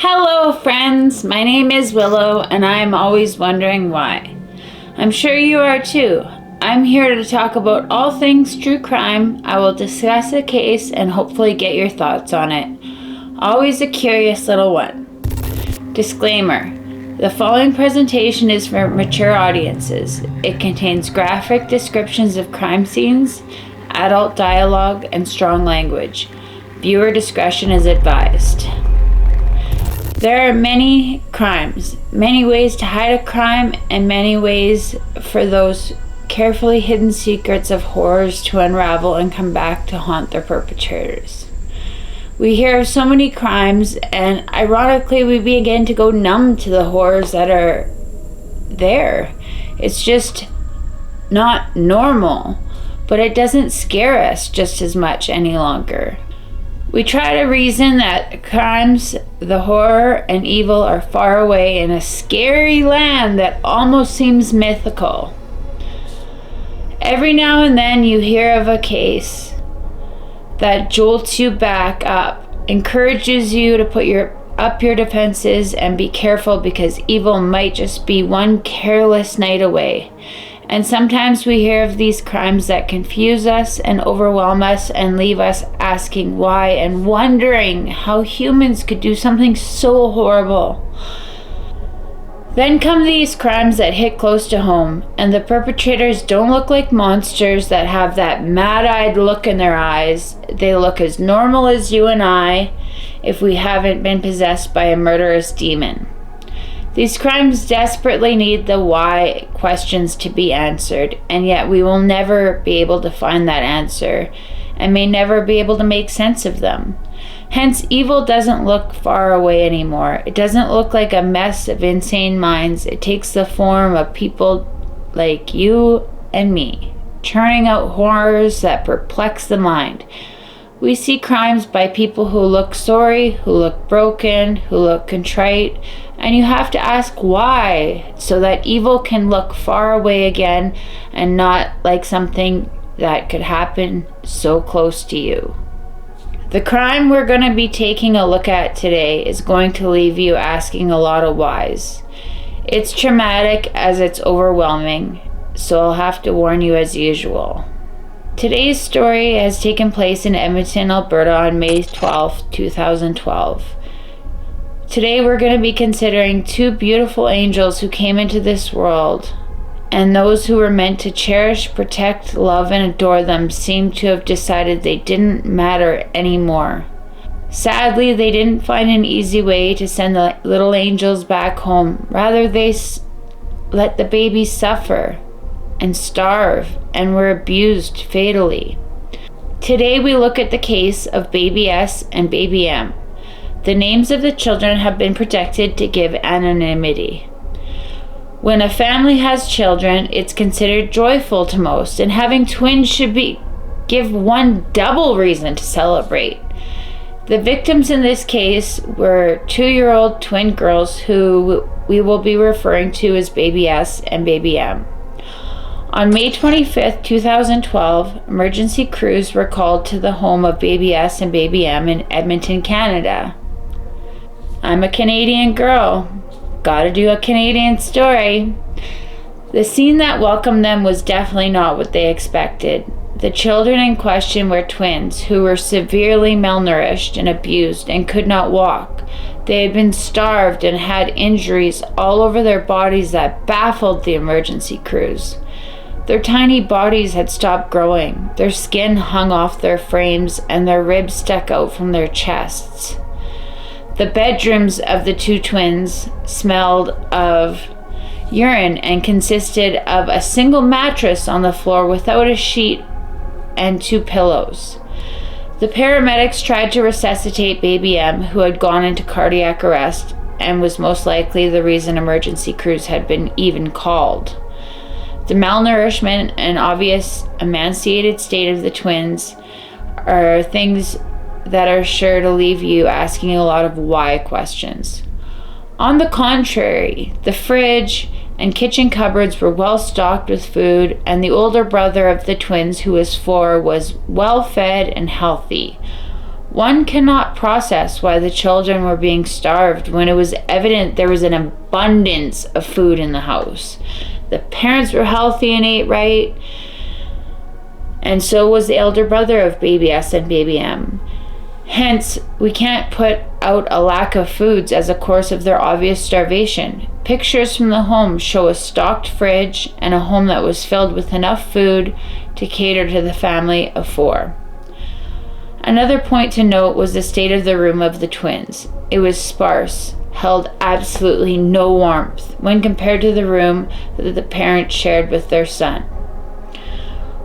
Hello, friends. My name is Willow, and I'm always wondering why. I'm sure you are too. I'm here to talk about all things true crime. I will discuss a case and hopefully get your thoughts on it. Always a curious little one. Disclaimer. The following presentation is for mature audiences. It contains graphic descriptions of crime scenes, adult dialogue, and strong language. Viewer discretion is advised. There are many crimes, many ways to hide a crime, and many ways for those carefully hidden secrets of horrors to unravel and come back to haunt their perpetrators. We hear of so many crimes, and ironically, we begin to go numb to the horrors that are there. It's just not normal, but it doesn't scare us just as much any longer. We try to reason that crimes, the horror, and evil are far away in a scary land that almost seems mythical. Every now and then you hear of a case that jolts you back up, encourages you to put up your defenses and be careful because evil might just be one careless night away. And sometimes we hear of these crimes that confuse us and overwhelm us and leave us asking why and wondering how humans could do something so horrible. Then come these crimes that hit close to home, and the perpetrators don't look like monsters that have that mad-eyed look in their eyes. They look as normal as you and I if we haven't been possessed by a murderous demon. These crimes desperately need the why questions to be answered, and yet we will never be able to find that answer and may never be able to make sense of them. Hence, evil doesn't look far away anymore. It doesn't look like a mess of insane minds. It takes the form of people like you and me, churning out horrors that perplex the mind. We see crimes by people who look sorry, who look broken, who look contrite, and you have to ask why, so that evil can look far away again and not like something that could happen so close to you. The crime we're going to be taking a look at today is going to leave you asking a lot of whys. It's traumatic as it's overwhelming, so I'll have to warn you as usual. Today's story has taken place in Edmonton, Alberta on May 12, 2012. Today we're going to be considering two beautiful angels who came into this world, and those who were meant to cherish, protect, love, and adore them seem to have decided they didn't matter anymore. Sadly, they didn't find an easy way to send the little angels back home. Rather, they let the babies suffer and starve and were abused fatally. Today we look at the case of Baby S and Baby M. The names of the children have been protected to give anonymity. When a family has children, it's considered joyful to most, and having twins should give one double reason to celebrate. The victims in this case were 2-year-old twin girls who we will be referring to as Baby S and Baby M. On May 25, 2012, emergency crews were called to the home of Baby S and Baby M in Edmonton, Canada. I'm a Canadian girl. Gotta do a Canadian story. The scene that welcomed them was definitely not what they expected. The children in question were twins who were severely malnourished and abused and could not walk. They had been starved and had injuries all over their bodies that baffled the emergency crews. Their tiny bodies had stopped growing. Their skin hung off their frames and their ribs stuck out from their chests. The bedrooms of the two twins smelled of urine and consisted of a single mattress on the floor without a sheet and 2 pillows. The paramedics tried to resuscitate Baby M, who had gone into cardiac arrest and was most likely the reason emergency crews had been even called. The malnourishment and obvious emaciated state of the twins are things that are sure to leave you asking a lot of why questions. On the contrary, the fridge and kitchen cupboards were well stocked with food, and the older brother of the twins, who was 4, was well fed and healthy. One cannot process why the children were being starved when it was evident there was an abundance of food in the house. The parents were healthy and ate right, and so was the elder brother of Baby S and Baby M. Hence, we can't put out a lack of foods as a cause of their obvious starvation. Pictures from the home show a stocked fridge and a home that was filled with enough food to cater to the family of 4. Another point to note was the state of the room of the twins. It was sparse, held absolutely no warmth when compared to the room that the parents shared with their son.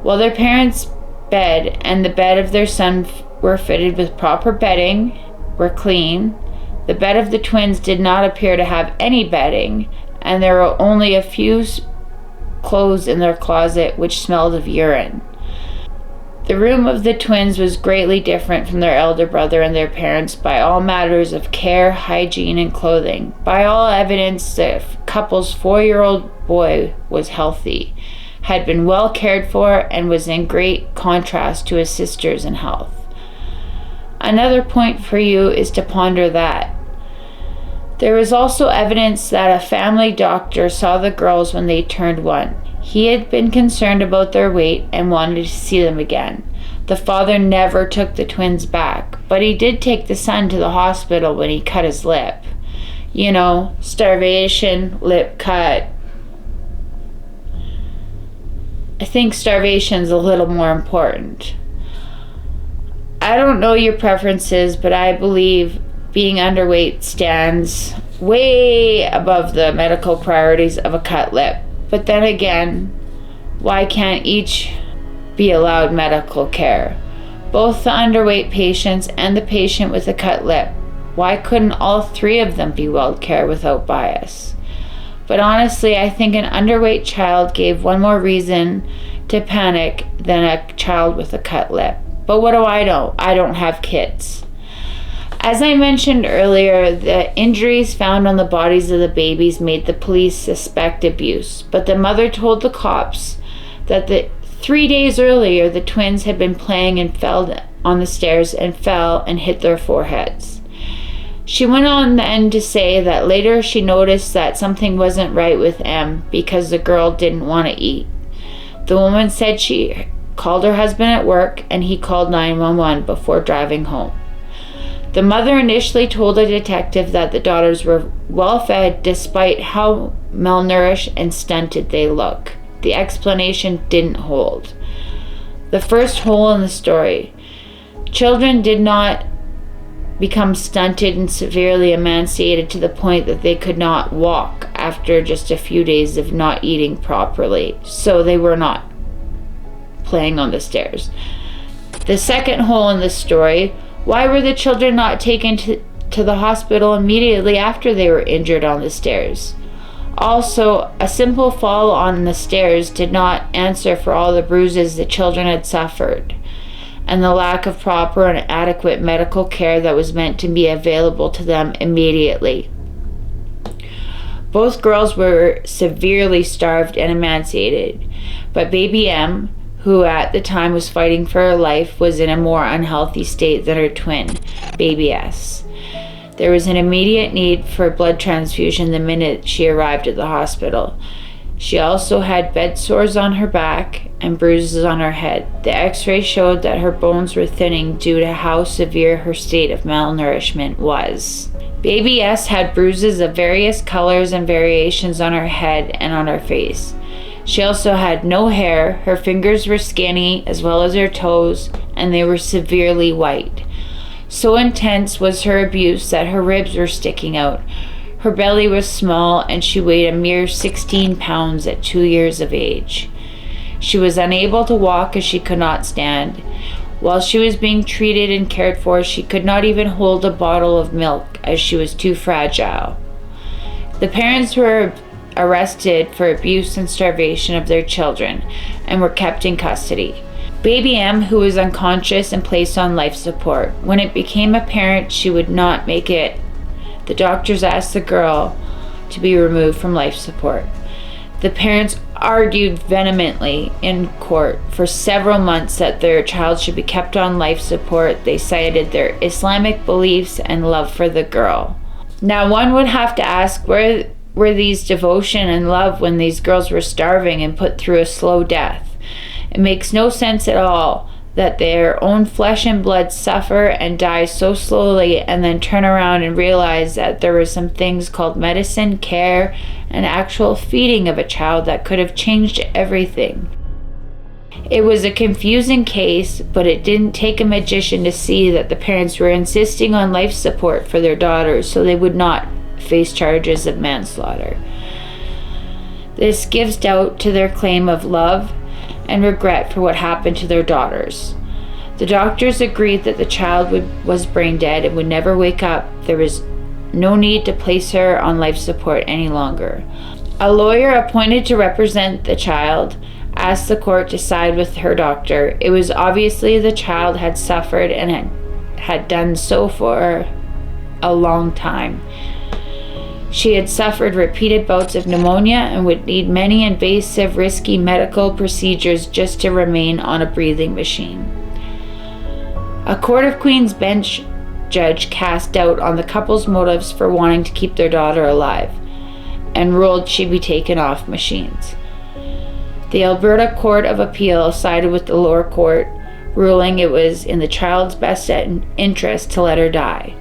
While their parents' bed and the bed of their son were fitted with proper bedding, were clean, the bed of the twins did not appear to have any bedding, and there were only a few clothes in their closet which smelled of urine. The room of the twins was greatly different from their elder brother and their parents by all matters of care, hygiene, and clothing. By all evidence, the couple's 4-year-old boy was healthy, had been well cared for, and was in great contrast to his sisters in health. Another point for you is to ponder that. There was also evidence that a family doctor saw the girls when they turned 1. He had been concerned about their weight and wanted to see them again. The father never took the twins back, but he did take the son to the hospital when he cut his lip. You know, starvation, lip cut. I think starvation's a little more important. I don't know your preferences, but I believe being underweight stands way above the medical priorities of a cut lip. But then again, why can't each be allowed medical care? Both the underweight patients and the patient with a cut lip. Why couldn't all 3 of them be well cared without bias? But honestly, I think an underweight child gave one more reason to panic than a child with a cut lip. But what do I know? I don't have kids. As I mentioned earlier, the injuries found on the bodies of the babies made the police suspect abuse, but the mother told the cops that 3 days earlier the twins had been playing and fell on the stairs and fell and hit their foreheads. She went on then to say that later she noticed that something wasn't right with M because the girl didn't want to eat. The woman said she called her husband at work and he called 911 before driving home. The mother initially told a detective that the daughters were well fed despite how malnourished and stunted they look. The explanation didn't hold. The first hole in the story. Children did not become stunted and severely emaciated to the point that they could not walk after just a few days of not eating properly, so they were not playing on the stairs. The second hole in the story. Why were the children not taken to the hospital immediately after they were injured on the stairs? Also, a simple fall on the stairs did not answer for all the bruises the children had suffered, and the lack of proper and adequate medical care that was meant to be available to them immediately. Both girls were severely starved and emaciated, but Baby M, who at the time was fighting for her life, was in a more unhealthy state than her twin, Baby S. There was an immediate need for a blood transfusion the minute she arrived at the hospital. She also had bed sores on her back and bruises on her head. The x-ray showed that her bones were thinning due to how severe her state of malnourishment was. Baby S had bruises of various colors and variations on her head and on her face. She also had no hair, her fingers were skinny as well as her toes, and they were severely white. So intense was her abuse that her ribs were sticking out. Her belly was small and she weighed a mere 16 pounds at 2 years of age. She was unable to walk as she could not stand. While she was being treated and cared for, she could not even hold a bottle of milk as she was too fragile. The parents were arrested for abuse and starvation of their children and were kept in custody. Baby M, who was unconscious and placed on life support. When it became apparent she would not make it, the doctors asked the girl to be removed from life support. The parents argued vehemently in court for several months that their child should be kept on life support. They cited their Islamic beliefs and love for the girl. Now, one would have to ask, where were these devotion and love when these girls were starving and put through a slow death? It makes no sense at all that their own flesh and blood suffer and die so slowly, and then turn around and realize that there were some things called medicine, care, and actual feeding of a child that could have changed everything. It was a confusing case, but it didn't take a magician to see that the parents were insisting on life support for their daughters so they would not face charges of manslaughter. This gives doubt to their claim of love and regret for what happened to their daughters. The doctors agreed that the child was brain dead and would never wake up. There was no need to place her on life support any longer. A lawyer appointed to represent the child asked the court to side with her doctor. It was obviously the child had suffered and had done so for a long time. She had suffered repeated bouts of pneumonia and would need many invasive, risky medical procedures just to remain on a breathing machine. A Court of Queen's Bench judge cast doubt on the couple's motives for wanting to keep their daughter alive and ruled she be taken off machines. The Alberta Court of Appeal sided with the lower court, ruling it was in the child's best interest to let her die.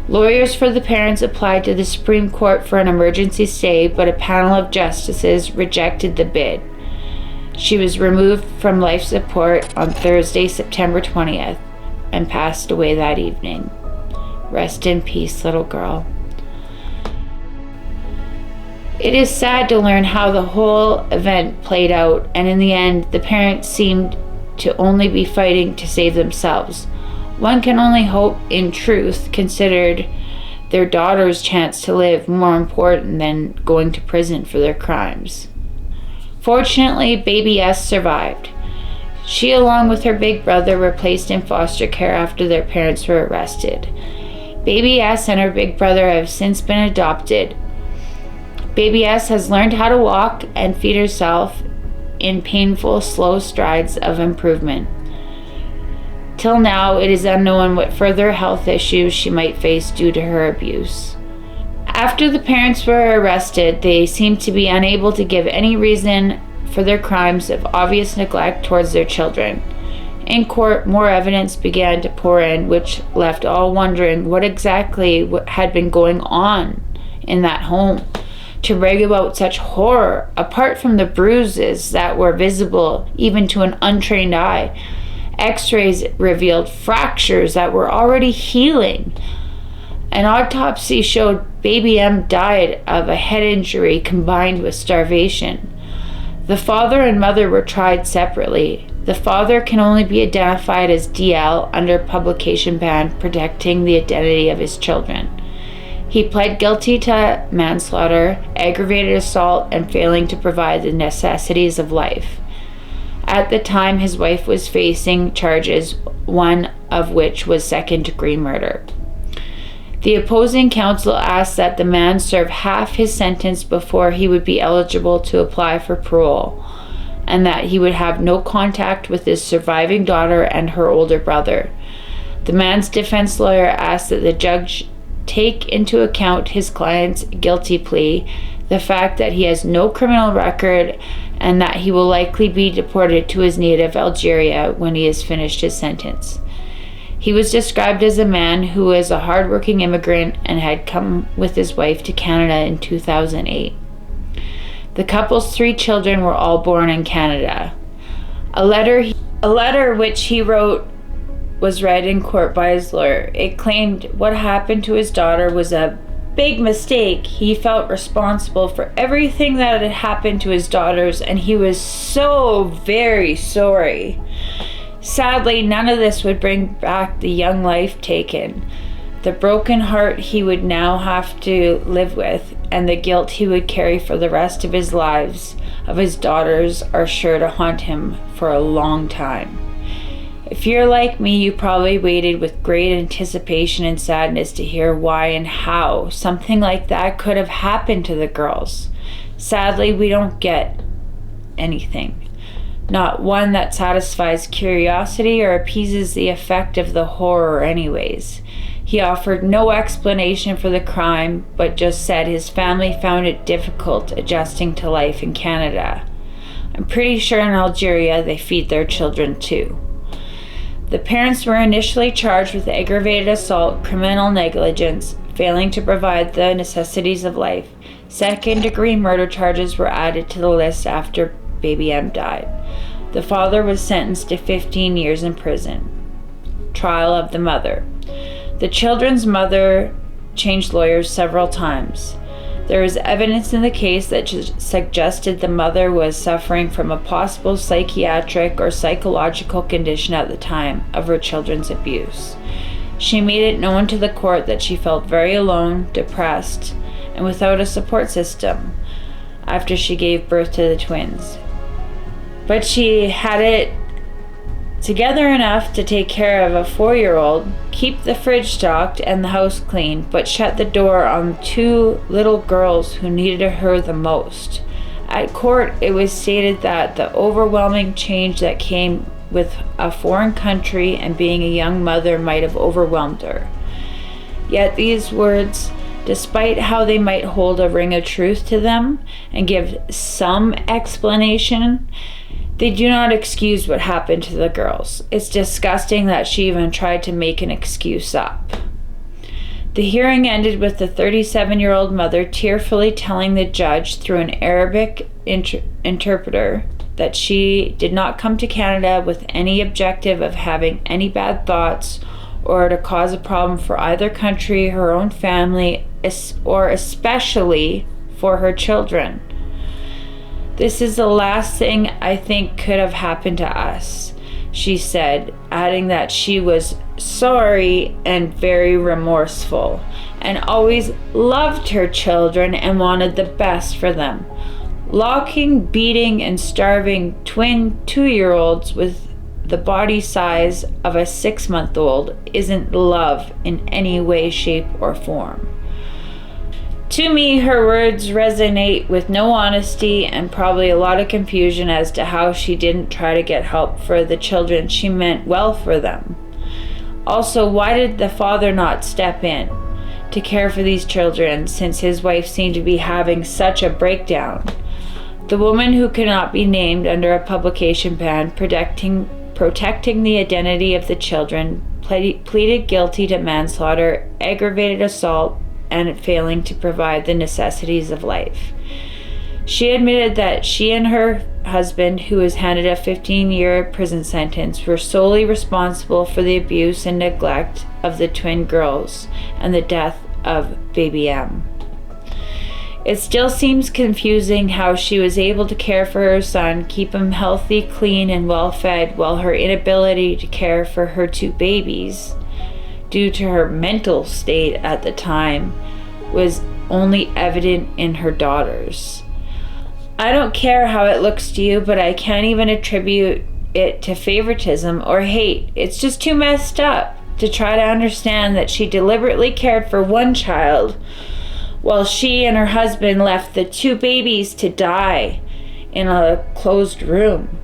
Lawyers for the parents applied to the Supreme Court for an emergency stay, but a panel of justices rejected the bid. She was removed from life support on Thursday, September 20th, and passed away that evening. Rest in peace, little girl. It is sad to learn how the whole event played out, and in the end, the parents seemed to only be fighting to save themselves. One can only hope, in truth, considered their daughter's chance to live more important than going to prison for their crimes. Fortunately, baby S survived. She, along with her big brother, were placed in foster care after their parents were arrested. Baby S and her big brother have since been adopted. Baby S has learned how to walk and feed herself in painful, slow strides of improvement. Till now, it is unknown what further health issues she might face due to her abuse. After the parents were arrested, they seemed to be unable to give any reason for their crimes of obvious neglect towards their children. In court, more evidence began to pour in, which left all wondering what exactly had been going on in that home to bring about such horror, apart from the bruises that were visible even to an untrained eye. X-rays revealed fractures that were already healing. An autopsy showed baby M died of a head injury combined with starvation. The father and mother were tried separately. The father can only be identified as DL under publication ban protecting the identity of his children. He pled guilty to manslaughter, aggravated assault, and failing to provide the necessities of life. At the time, his wife was facing charges, one of which was second-degree murder. The opposing counsel asked that the man serve half his sentence before he would be eligible to apply for parole, and that he would have no contact with his surviving daughter and her older brother. The man's defense lawyer asked that the judge take into account his client's guilty plea, the fact that he has no criminal record, and that he will likely be deported to his native Algeria when he has finished his sentence. He was described as a man who was a hard-working immigrant and had come with his wife to Canada in 2008. The couple's 3 children were all born in Canada. A letter which he wrote was read in court by his lawyer. It claimed what happened to his daughter was a big mistake. He felt responsible for everything that had happened to his daughters, and he was so very sorry. Sadly, none of this would bring back the young life taken, the broken heart he would now have to live with, and the guilt he would carry for the rest of his lives of his daughters are sure to haunt him for a long time. If you're like me, you probably waited with great anticipation and sadness to hear why and how something like that could have happened to the girls. Sadly, we don't get anything. Not one that satisfies curiosity or appeases the effect of the horror anyways. He offered no explanation for the crime, but just said his family found it difficult adjusting to life in Canada. I'm pretty sure in Algeria they feed their children too. The parents were initially charged with aggravated assault, criminal negligence, failing to provide the necessities of life. Second-degree murder charges were added to the list after Baby M died. The father was sentenced to 15 years in prison. Trial of the mother. The children's mother changed lawyers several times. There is evidence in the case that suggested the mother was suffering from a possible psychiatric or psychological condition at the time of her children's abuse. She made it known to the court that she felt very alone, depressed, and without a support system after she gave birth to the twins. But she had it together enough to take care of a 4-year-old, keep the fridge stocked and the house clean, but shut the door on 2 little girls who needed her the most. At court, it was stated that the overwhelming change that came with a foreign country and being a young mother might have overwhelmed her. Yet these words, despite how they might hold a ring of truth to them and give some explanation, they do not excuse what happened to the girls. It's disgusting that she even tried to make an excuse up. The hearing ended with the 37-year-old mother tearfully telling the judge through an Arabic interpreter that she did not come to Canada with any objective of having any bad thoughts or to cause a problem for either country, her own family, or especially for her children. This is the last thing I think could have happened to us, she said, adding that she was sorry and very remorseful, and always loved her children and wanted the best for them. Locking, beating, and starving twin 2-year-olds with the body size of a 6-month-old isn't love in any way, shape, or form. To me, her words resonate with no honesty and probably a lot of confusion as to how she didn't try to get help for the children she meant well for them. Also, why did the father not step in to care for these children since his wife seemed to be having such a breakdown? The woman, who cannot be named under a publication ban protecting the identity of the children, pleaded guilty to manslaughter, aggravated assault, and failing to provide the necessities of life. She admitted that she and her husband, who was handed a 15-year prison sentence, were solely responsible for the abuse and neglect of the twin girls and the death of Baby M. It still seems confusing how she was able to care for her son, keep him healthy, clean, and well-fed, while her inability to care for her 2 babies, due to her mental state at the time, was only evident in her daughters. I don't care how it looks to you, but I can't even attribute it to favoritism or hate. It's just too messed up to try to understand that she deliberately cared for one child while she and her husband left the 2 babies to die in a closed room.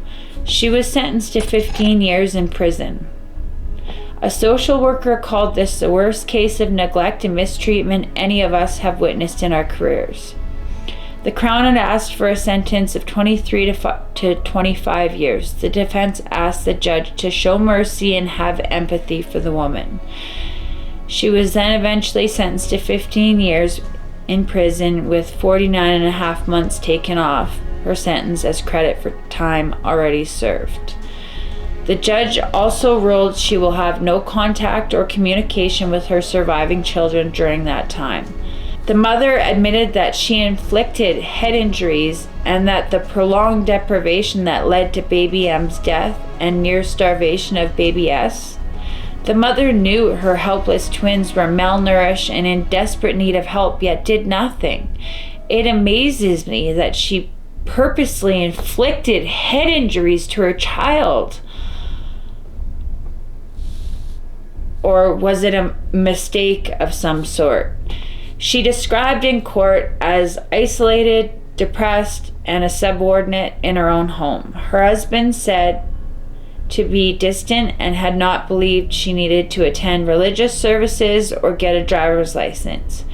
She was sentenced to 15 years in prison. A social worker called this the worst case of neglect and mistreatment any of us have witnessed in our careers. The Crown had asked for a sentence of 23 to 25 years. The defense asked the judge to show mercy and have empathy for the woman. She was then eventually sentenced to 15 years in prison with 49.5 months taken off her sentence as credit for time already served. The judge also ruled she will have no contact or communication with her surviving children during that time. The mother admitted that she inflicted head injuries and that the prolonged deprivation that led to Baby M's death and near starvation of Baby S. The mother knew her helpless twins were malnourished and in desperate need of help, yet did nothing. It amazes me that she purposely inflicted head injuries to her child. Or was it a mistake of some sort? She described in court as isolated, depressed, and a subordinate in her own home. Her husband said to be distant and had not believed she needed to attend religious services or get a driver's license.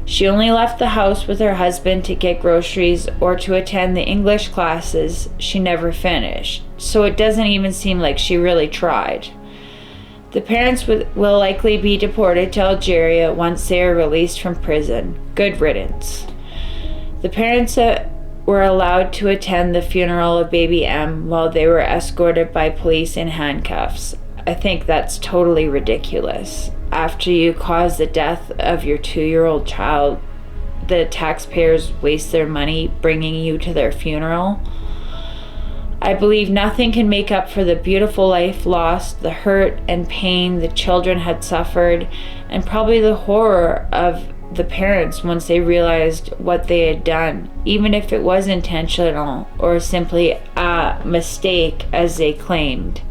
She only left the house with her husband to get groceries or to attend the English classes she never finished, so it doesn't even seem like she really tried. The parents will likely be deported to Algeria once they are released from prison. Good riddance. The parents were allowed to attend the funeral of baby M while they were escorted by police in handcuffs. I think that's totally ridiculous. After you cause the death of your 2-year-old child, the taxpayers waste their money bringing you to their funeral. I believe nothing can make up for the beautiful life lost, the hurt and pain the children had suffered, and probably the horror of the parents once they realized what they had done, even if it was intentional or simply a mistake, as they claimed.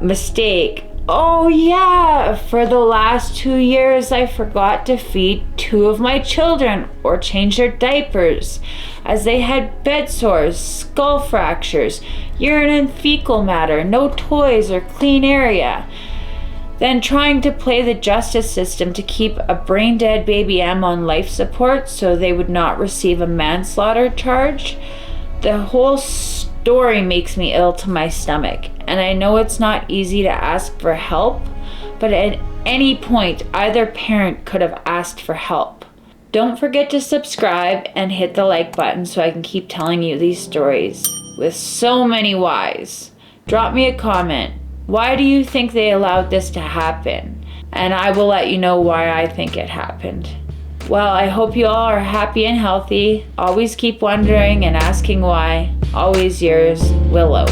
Mistake. Oh yeah, for the last 2 years I forgot to feed 2 of my children or change their diapers, as they had bed sores, skull fractures, urine and fecal matter, no toys or clean area. Then trying to play the justice system to keep a brain-dead baby M on life support so they would not receive a manslaughter charge. The whole story makes me ill to my stomach, and I know it's not easy to ask for help, but at any point, either parent could have asked for help. Don't forget to subscribe and hit the like button so I can keep telling you these stories with so many whys. Drop me a comment. Why do you think they allowed this to happen? And I will let you know why I think it happened. Well, I hope you all are happy and healthy. Always keep wondering and asking why. Always yours, Willow.